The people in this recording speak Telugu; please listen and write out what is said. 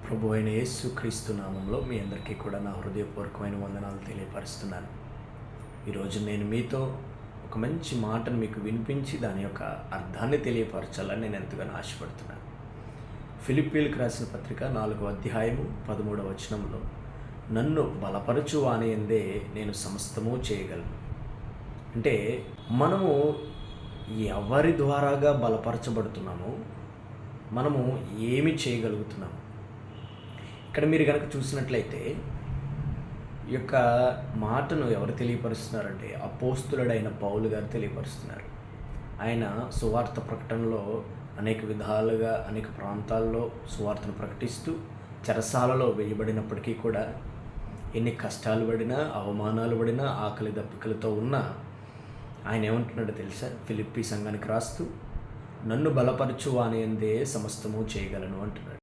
ప్రభు అయిన యేసు క్రీస్తు నామంలో మీ అందరికీ కూడా నా హృదయపూర్వకమైన వందనాలు తెలియపరుస్తున్నాను. ఈరోజు నేను మీతో ఒక మంచి మాటను మీకు వినిపించి దాని యొక్క అర్థాన్ని తెలియపరచాలని నేను ఎంతగానో ఆశపడుతున్నాను. ఫిలిప్పీలకు రాసిన పత్రిక 4వ అధ్యాయము 13వ వచనంలో, నన్ను బలపరచు వానియందే నేను సమస్తము చేయగలను. అంటే మనము ఎవరి ద్వారాగా బలపరచబడుతున్నామో, మనము ఏమి చేయగలుగుతున్నాము. ఇక్కడ మీరు కనుక చూసినట్లయితే ఈ యొక్క మాటను ఎవరు తెలియపరుస్తున్నారంటే అపోస్తులుడైన పౌలు గారు తెలియపరుస్తున్నారు. ఆయన సువార్త ప్రకటనలో అనేక విధాలుగా అనేక ప్రాంతాల్లో సువార్తను ప్రకటిస్తూ చెరసాలలో వేయబడినప్పటికీ కూడా ఎన్ని కష్టాలు పడినా, అవమానాలు పడినా, ఆకలి దప్పికలతో ఉన్నా ఆయన ఏమంటున్నాడో తెలుసా? ఫిలిప్పీ సంఘానికి రాస్తూ, నన్ను బలపరచు వానియందే సమస్తము చేయగలను అంటున్నాడు.